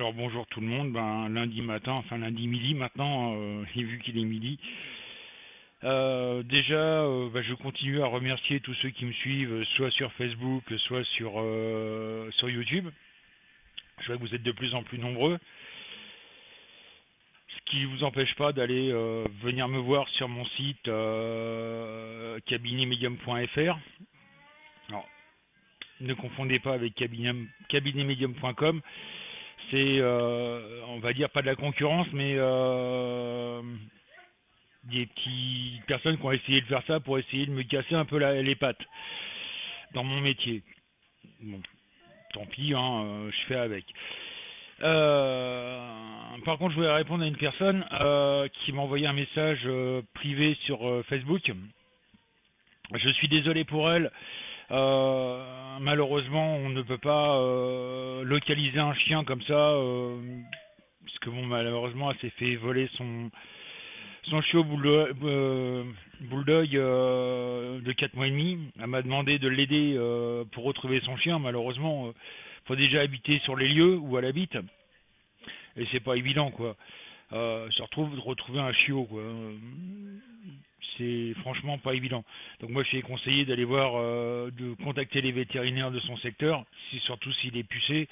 Alors bonjour tout le monde, lundi matin, enfin lundi midi maintenant, j'ai vu qu'il est midi. Je continue à remercier tous ceux qui me suivent, soit sur Facebook, soit sur YouTube. Je vois que vous êtes de plus en plus nombreux, ce qui ne vous empêche pas d'aller venir me voir sur mon site cabinetmedium.fr. Alors, ne confondez pas avec cabinetmedium.com. C'est, on va dire, pas de la concurrence, mais des petites personnes qui ont essayé de faire ça pour essayer de me casser un peu les pattes dans mon métier. Bon, tant pis, hein, je fais avec. Par contre, je voulais répondre à une personne qui m'a envoyé un message privé sur Facebook. Je suis désolé pour elle. Malheureusement, on ne peut pas localiser un chien comme ça, parce que bon, malheureusement, elle s'est fait voler son chiot bulldog de 4 mois et demi. Elle m'a demandé de l'aider pour retrouver son chien. Malheureusement, faut déjà habiter sur les lieux où elle habite, et c'est pas évident, quoi. Se retrouve de retrouver un chiot, quoi. C'est franchement pas évident. Donc moi je lui ai conseillé d'aller voir, de contacter les vétérinaires de son secteur, surtout s'il est pucé,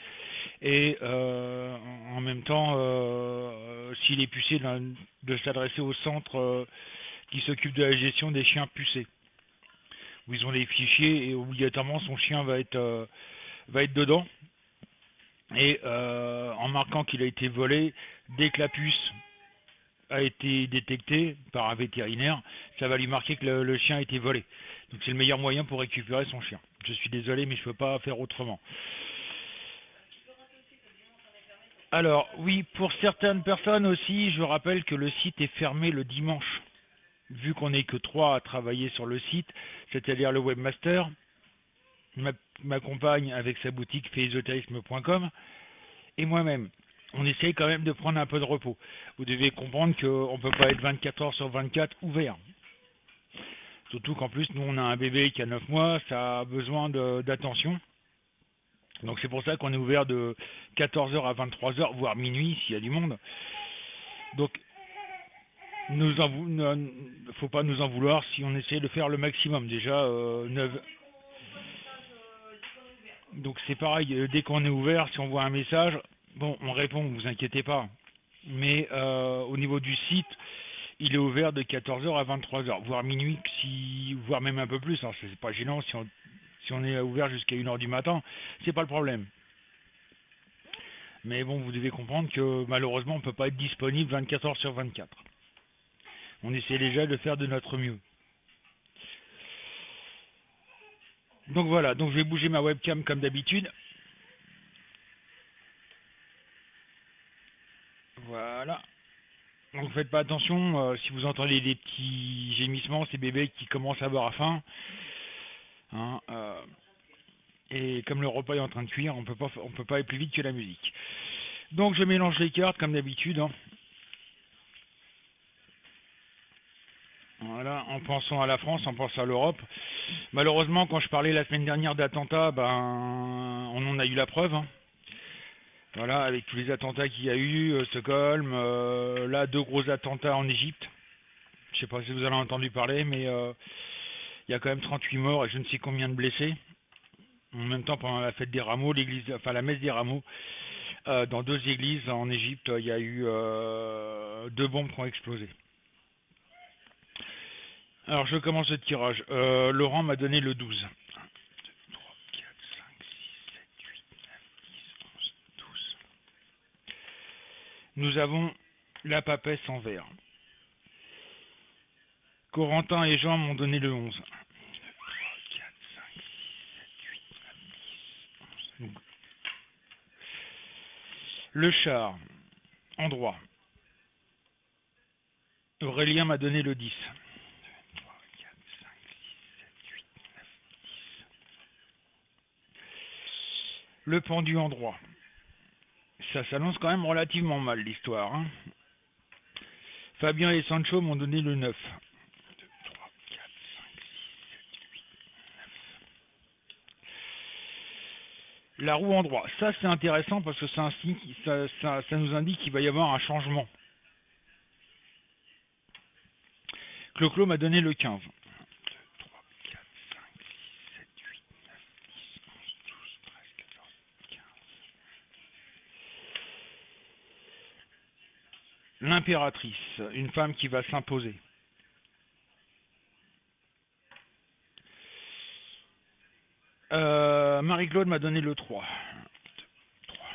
et en même temps, s'il est pucé, de s'adresser au centre qui s'occupe de la gestion des chiens pucés, où ils ont les fichiers et obligatoirement son chien va être dedans. Et en marquant qu'il a été volé, dès que la puce a été détectée par un vétérinaire, ça va lui marquer que le chien a été volé. Donc c'est le meilleur moyen pour récupérer son chien. Je suis désolé, mais je ne peux pas faire autrement. Alors oui, pour certaines personnes aussi, je rappelle que le site est fermé le dimanche. Vu qu'on n'est que 3 à travailler sur le site, c'est-à-dire le webmaster, ma compagne avec sa boutique faisésotérisme.com, et moi-même. On essaye quand même de prendre un peu de repos. Vous devez comprendre qu'on ne peut pas être 24 heures sur 24 ouvert. Surtout qu'en plus, nous, on a un bébé qui a 9 mois, ça a besoin d'attention. Donc c'est pour ça qu'on est ouvert de 14 heures à 23 heures, voire minuit, s'il y a du monde. Donc, il ne faut pas nous en vouloir si on essaie de faire le maximum. Déjà, 9... Donc c'est pareil, dès qu'on est ouvert, si on voit un message, bon, on répond, vous inquiétez pas. Mais au niveau du site, il est ouvert de 14 heures à 23 heures, voire minuit, voire même un peu plus. Alors c'est pas gênant si on est ouvert jusqu'à 1 heure du matin, c'est pas le problème. Mais bon, vous devez comprendre que malheureusement, on ne peut pas être disponible 24 heures sur 24. On essaie déjà de faire de notre mieux. Donc voilà, donc je vais bouger ma webcam comme d'habitude. Voilà. Donc faites pas attention, si vous entendez des petits gémissements, c'est bébé qui commence à avoir faim. Hein, et comme le repas est en train de cuire, on peut pas aller plus vite que la musique. Donc je mélange les cartes comme d'habitude. Hein. Voilà, en pensant à la France, en pensant à l'Europe. Malheureusement, quand je parlais la semaine dernière d'attentats, on en a eu la preuve. Hein. Voilà, avec tous les attentats qu'il y a eu, Stockholm, là, 2 gros attentats en Égypte. Je ne sais pas si vous en avez entendu parler, mais il y a quand même 38 morts et je ne sais combien de blessés. En même temps, pendant la fête des rameaux, la messe des rameaux, dans 2 églises en Égypte, il y a eu 2 bombes qui ont explosé. Alors, je commence le tirage. Laurent m'a donné le 12. 1, 2, 3, 4, 5, 6, 7, 8, 9, 10, 11, 12. Nous avons la papesse en vert. Corentin et Jean m'ont donné le 11. 1, 2, 3, 4, 5, 6, 7, 8, 9, 10, 11. Le char, en droit. Aurélien m'a donné le 10. 2, 3, 4, 5, 6, 7, 8, 9, 10. Le pendu en droit. Ça s'annonce quand même relativement mal l'histoire. Hein. Fabien et Sancho m'ont donné le 9. 2, 3, 4, 5, 6, 7, 8, 9. La roue en droit, ça c'est intéressant parce que ça nous indique qu'il va y avoir un changement. Clo-Clo m'a donné le 15. 1, 2, 3, 4, 5, 6, 7, 8, 9, 10, 11, 12, 13, 14, 15. L'impératrice, une femme qui va s'imposer. Marie-Claude m'a donné le 3. 3.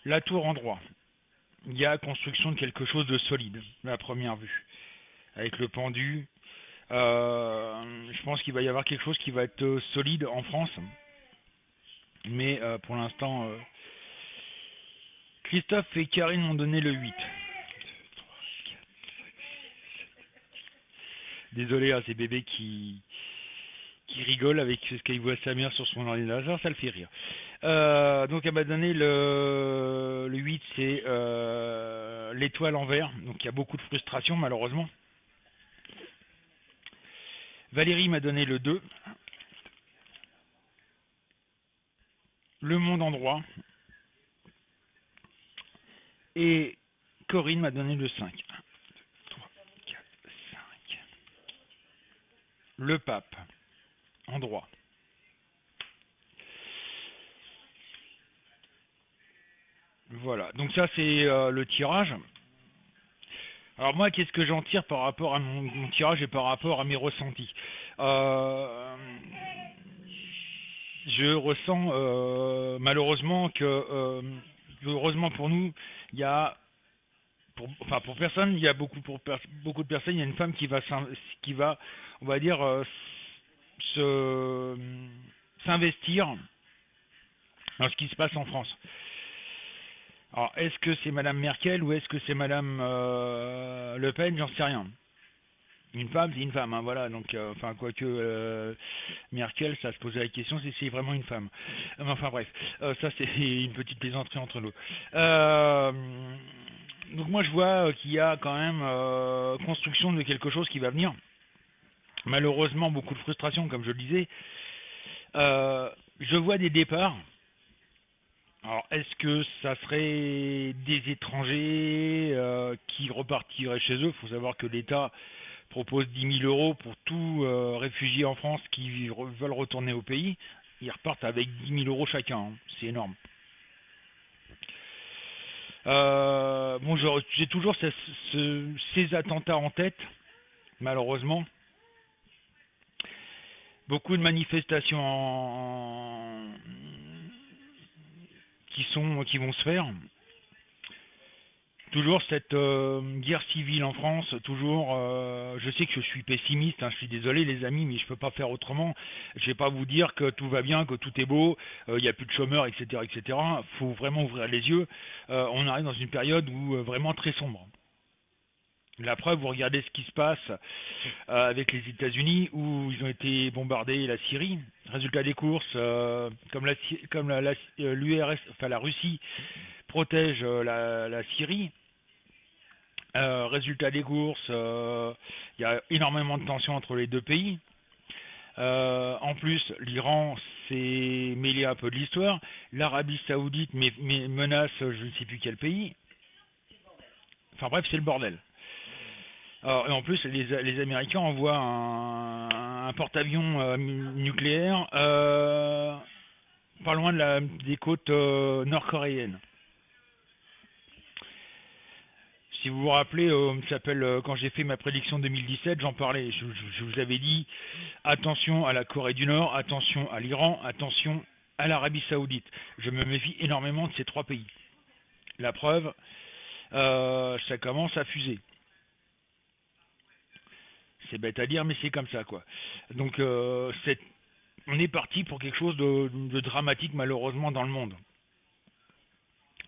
La tour en droit. Il y a construction de quelque chose de solide, à première vue. Avec le pendu. Je pense qu'il va y avoir quelque chose qui va être solide en France. Mais pour l'instant, Christophe et Karine m'ont donné le 8. Désolé à ces bébés qui rigolent avec ce qu'il voit sa mère sur son ordinateur, ça le fait rire. Donc elle m'a donné le 8, c'est l'étoile en vert, donc il y a beaucoup de frustration malheureusement. Valérie m'a donné le 2. Le monde en droit. Et Corinne m'a donné le 5. 1, 2, 3, 4, 5. Le pape en droit. Voilà, donc ça c'est le tirage. Alors moi, qu'est-ce que j'en tire par rapport à mon tirage et par rapport à mes ressentis? Je ressens malheureusement que, heureusement pour nous, il y a, pour personne, il y a beaucoup de personnes, il y a une femme qui va, on va dire, s'investir dans ce qui se passe en France. Alors, est-ce que c'est Madame Merkel ou est-ce que c'est Madame Le Pen? J'en sais rien. Une femme, c'est une femme, hein, voilà. Donc, enfin, quoique Merkel, ça se posait la question si c'est vraiment une femme. Enfin, bref, ça c'est une petite plaisanterie entre nous. Donc, moi, je vois qu'il y a quand même construction de quelque chose qui va venir. Malheureusement, beaucoup de frustration, comme je le disais. Je vois des départs. Alors, est-ce que ça serait des étrangers qui repartiraient chez eux? Il faut savoir que l'État propose 10 000 euros pour tout réfugié en France qui veulent retourner au pays. Ils repartent avec 10 000 euros chacun, hein. C'est énorme. Bon, j'ai toujours ces attentats en tête, malheureusement. Beaucoup de manifestations qui vont se faire. Toujours cette guerre civile en France, toujours, je sais que je suis pessimiste, hein, je suis désolé les amis, mais je ne peux pas faire autrement. Je ne vais pas vous dire que tout va bien, que tout est beau, il n'y a plus de chômeurs, etc. etc. Il faut vraiment ouvrir les yeux. On arrive dans une période où vraiment très sombre. La preuve, vous regardez ce qui se passe avec les États-Unis où ils ont été bombardés la Syrie. Résultat des courses, comme l'URSS, enfin la Russie protège la Syrie. Résultat des courses, il y a énormément de tensions entre les deux pays. En plus, l'Iran s'est mêlé un peu de l'histoire. L'Arabie Saoudite menace je ne sais plus quel pays. Enfin bref, c'est le bordel. Et en plus, les Américains envoient un porte-avions nucléaire pas loin des côtes nord-coréennes. Si vous vous rappelez, quand j'ai fait ma prédiction 2017, j'en parlais. Je vous avais dit attention à la Corée du Nord, attention à l'Iran, attention à l'Arabie Saoudite. Je me méfie énormément de ces trois pays. La preuve, ça commence à fuser. C'est bête à dire, mais c'est comme ça, quoi. Donc, on est parti pour quelque chose de dramatique, malheureusement, dans le monde.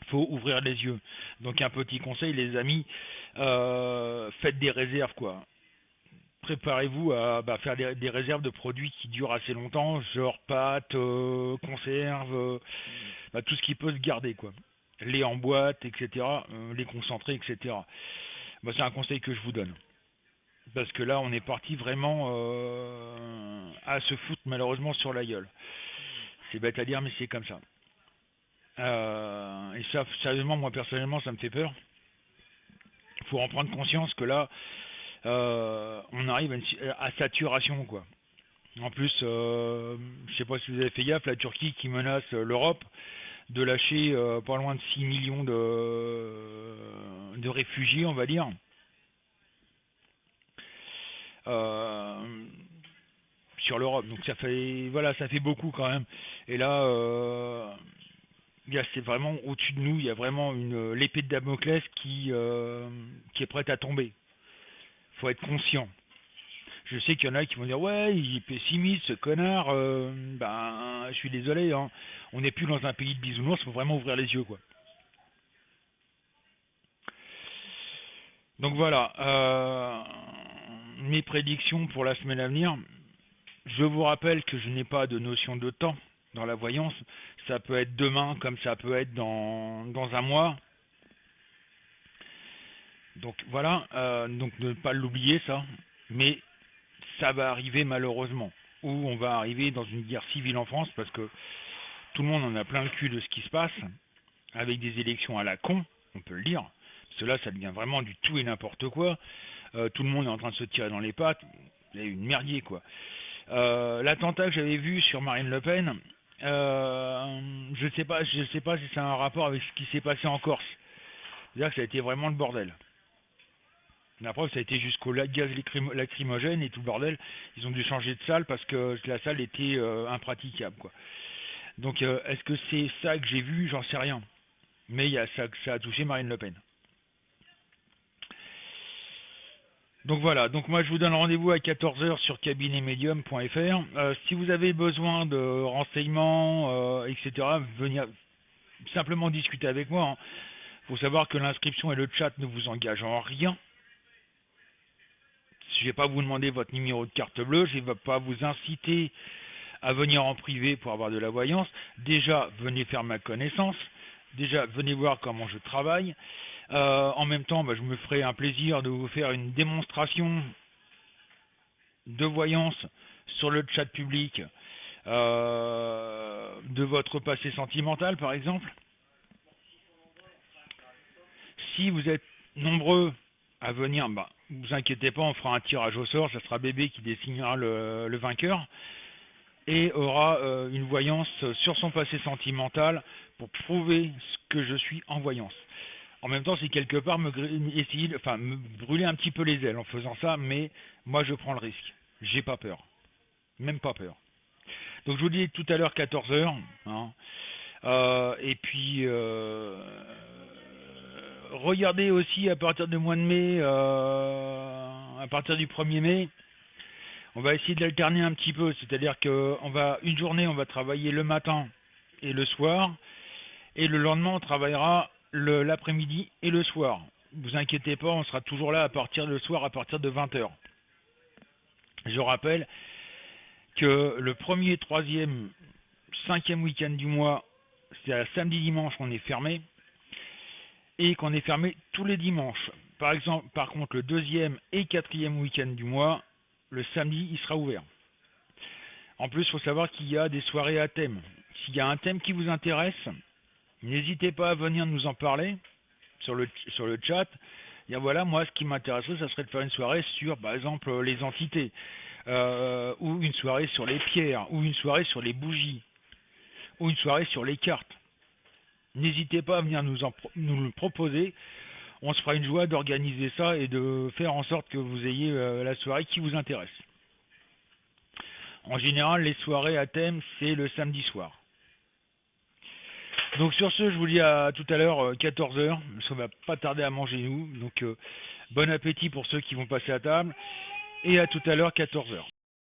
Faut ouvrir les yeux. Donc un petit conseil, les amis, faites des réserves, quoi. Préparez-vous à faire des réserves de produits qui durent assez longtemps, genre pâtes, conserves, tout ce qui peut se garder, quoi. Lait en boîte, etc., lait concentré, etc. C'est un conseil que je vous donne. Parce que là, on est parti vraiment à se foutre malheureusement sur la gueule. C'est bête à dire, mais c'est comme ça. Et ça, sérieusement, moi personnellement, ça me fait peur. Il faut en prendre conscience que là, on arrive à saturation, quoi. En plus, je sais pas si vous avez fait gaffe, la Turquie qui menace l'Europe de lâcher pas loin de 6 millions de réfugiés, on va dire. Euh, sur l'Europe. Donc ça fait voilà, ça fait beaucoup quand même. Et là, c'est vraiment au-dessus de nous, il y a vraiment l'épée de Damoclès qui est prête à tomber. Faut être conscient. Je sais qu'il y en a qui vont dire ouais, il est pessimiste, ce connard. Ben, je suis désolé, hein. On n'est plus dans un pays de bisounours, faut vraiment ouvrir les yeux, quoi. Donc voilà, mes prédictions pour la semaine à venir. Je vous rappelle que je n'ai pas de notion de temps dans la voyance. Ça peut être demain comme ça peut être dans un mois. Donc voilà, donc ne pas l'oublier ça. Mais ça va arriver malheureusement. Ou on va arriver dans une guerre civile en France parce que tout le monde en a plein le cul de ce qui se passe. Avec des élections à la con, on peut le dire. Parce que là, ça devient vraiment du tout et n'importe quoi. Tout le monde est en train de se tirer dans les pattes. Il y a une merdier quoi. L'attentat que j'avais vu sur Marine Le Pen, je sais pas si c'est un rapport avec ce qui s'est passé en Corse. C'est-à-dire que ça a été vraiment le bordel. La preuve, ça a été jusqu'au gaz lacrymogène et tout le bordel. Ils ont dû changer de salle parce que la salle était impraticable, quoi. Donc, est-ce que c'est ça que j'ai vu? J'en sais rien. Mais ça a touché Marine Le Pen. Donc voilà, donc moi je vous donne rendez-vous à 14 heures sur cabinetmedium.fr. Si vous avez besoin de renseignements, etc., venez simplement discuter avec moi. Il faut savoir que l'inscription et le chat ne vous engagent en rien. Je ne vais pas vous demander votre numéro de carte bleue, je ne vais pas vous inciter à venir en privé pour avoir de la voyance. Déjà, venez faire ma connaissance. Déjà, venez voir comment je travaille. En même temps, je me ferai un plaisir de vous faire une démonstration de voyance sur le chat public de votre passé sentimental, par exemple. Si vous êtes nombreux à venir, vous inquiétez pas, on fera un tirage au sort, ça sera bébé qui désignera le vainqueur et aura une voyance sur son passé sentimental pour prouver ce que je suis en voyance. En même temps, c'est quelque part me brûler un petit peu les ailes en faisant ça, mais moi je prends le risque. J'ai pas peur. Même pas peur. Donc je vous dis tout à l'heure 14 heures. Hein. Et puis regardez aussi à partir du mois de mai, à partir du 1er mai, on va essayer d'alterner un petit peu. C'est-à-dire une journée, on va travailler le matin et le soir. Et le lendemain, on travaillera l'après-midi et le soir. Ne vous inquiétez pas, on sera toujours là à partir du soir, à partir de 20h. Je rappelle que le 1er, 3e, 5e week-end du mois, c'est à samedi-dimanche qu'on est fermé, et qu'on est fermé tous les dimanches. Par contre, le 2e et 4e week-end du mois, le samedi, il sera ouvert. En plus, il faut savoir qu'il y a des soirées à thème. S'il y a un thème qui vous intéresse, n'hésitez pas à venir nous en parler sur le chat. Et voilà, moi, ce qui m'intéresserait, ça serait de faire une soirée sur, par exemple, les entités, ou une soirée sur les pierres, ou une soirée sur les bougies, ou une soirée sur les cartes. N'hésitez pas à venir nous le proposer. On se fera une joie d'organiser ça et de faire en sorte que vous ayez la soirée qui vous intéresse. En général, les soirées à thème, c'est le samedi soir. Donc sur ce, je vous dis à tout à l'heure, 14 heures, parce qu'on va pas tarder à manger nous. Donc bon appétit pour ceux qui vont passer à table. Et à tout à l'heure, 14 heures.